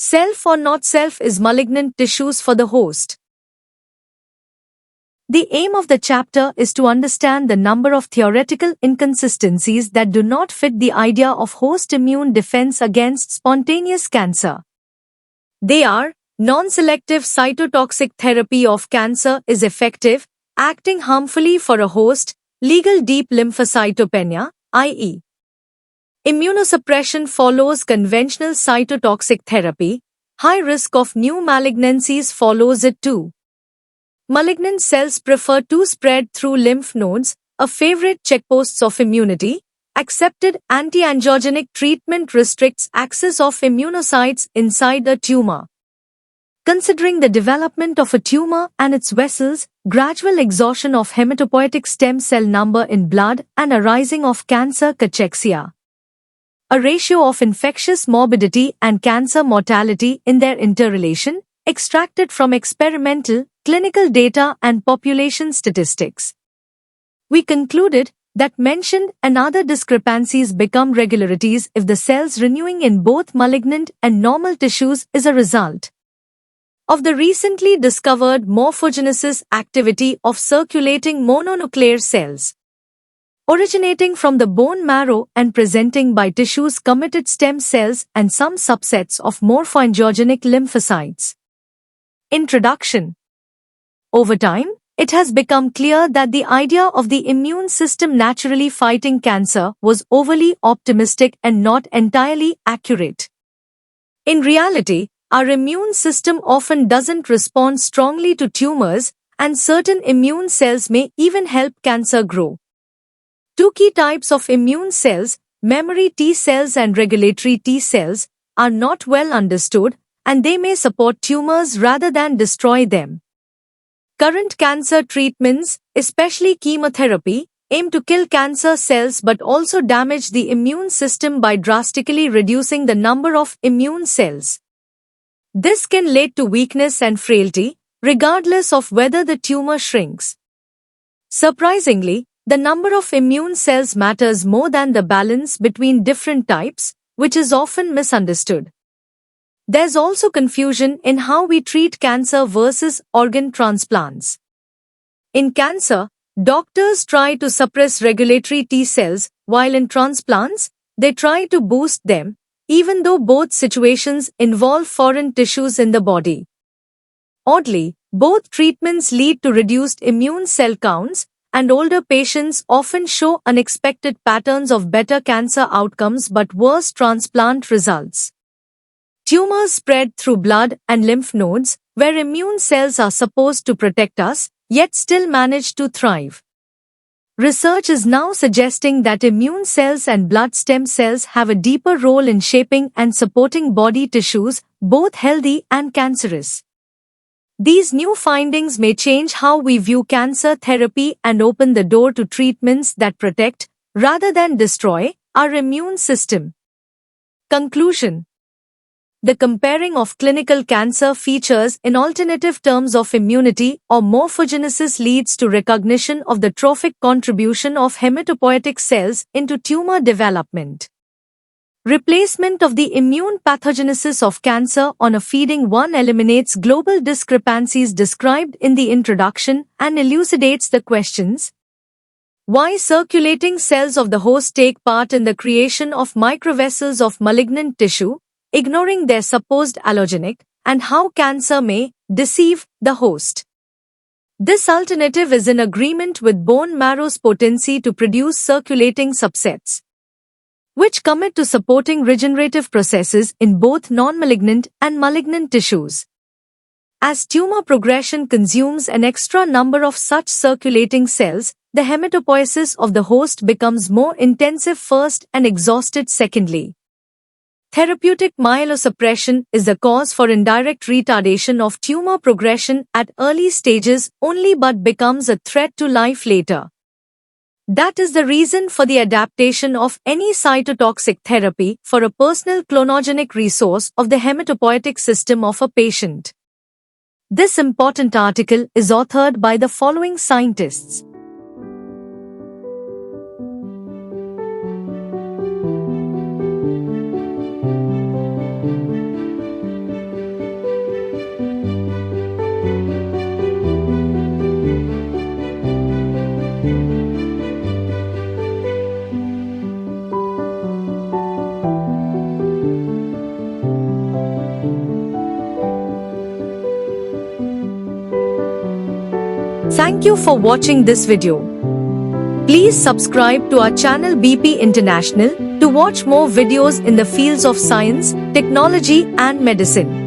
Self or not self is malignant tissues for the host. The aim of the chapter is to understand the number of theoretical inconsistencies that do not fit the idea of host immune defense against spontaneous cancer. They are: non-selective cytotoxic therapy of cancer is effective, acting harmfully for a host; legal deep lymphocytopenia, i.e. immunosuppression follows conventional cytotoxic therapy; high risk of new malignancies follows it too. Malignant cells prefer to spread through lymph nodes, a favorite checkposts of immunity. Accepted anti-angiogenic treatment restricts access of immunocytes inside a tumor. Considering the development of a tumor and its vessels, gradual exhaustion of hematopoietic stem cell number in blood, and arising of cancer cachexia, a ratio of infectious morbidity and cancer mortality in their interrelation, extracted from experimental, clinical data and population statistics. We concluded that mentioned and other discrepancies become regularities if the cells renewing in both malignant and normal tissues is a result of the recently discovered morphogenesis activity of circulating mononuclear cells, originating from the bone marrow and presenting by tissues committed stem cells and some subsets of morphoangiogenic lymphocytes. Introduction. Over time, it has become clear that the idea of the immune system naturally fighting cancer was overly optimistic and not entirely accurate. In reality, our immune system often doesn't respond strongly to tumors, and certain immune cells may even help cancer grow. Two key types of immune cells, memory T cells and regulatory T cells, are not well understood, and they may support tumors rather than destroy them. Current cancer treatments, especially chemotherapy, aim to kill cancer cells but also damage the immune system by drastically reducing the number of immune cells. This can lead to weakness and frailty, regardless of whether the tumor shrinks. Surprisingly, the number of immune cells matters more than the balance between different types, which is often misunderstood. There's also confusion in how we treat cancer versus organ transplants. In cancer, doctors try to suppress regulatory T cells, while in transplants, they try to boost them, even though both situations involve foreign tissues in the body. Oddly, both treatments lead to reduced immune cell counts, and older patients often show unexpected patterns of better cancer outcomes but worse transplant results. Tumors spread through blood and lymph nodes, where immune cells are supposed to protect us, yet still manage to thrive. Research is now suggesting that immune cells and blood stem cells have a deeper role in shaping and supporting body tissues, both healthy and cancerous. These new findings may change how we view cancer therapy and open the door to treatments that protect, rather than destroy, our immune system. Conclusion. The comparing of clinical cancer features in alternative terms of immunity or morphogenesis leads to recognition of the trophic contribution of hematopoietic cells into tumor development. Replacement of the immune pathogenesis of cancer on a feeding one eliminates global discrepancies described in the introduction and elucidates the questions: why circulating cells of the host take part in the creation of microvessels of malignant tissue, ignoring their supposed allogenic, and how cancer may deceive the host. This alternative is in agreement with bone marrow's potency to produce circulating subsets, which commit to supporting regenerative processes in both non-malignant and malignant tissues. As tumor progression consumes an extra number of such circulating cells, the hematopoiesis of the host becomes more intensive first and exhausted secondly. Therapeutic myelosuppression is the cause for indirect retardation of tumor progression at early stages only but becomes a threat to life later. That is the reason for the adaptation of any cytotoxic therapy for a personal clonogenic resource of the hematopoietic system of a patient. This important article is authored by the following scientists: Thank you for watching this video. Please subscribe to our channel BP International to watch more videos in the fields of science, technology and medicine.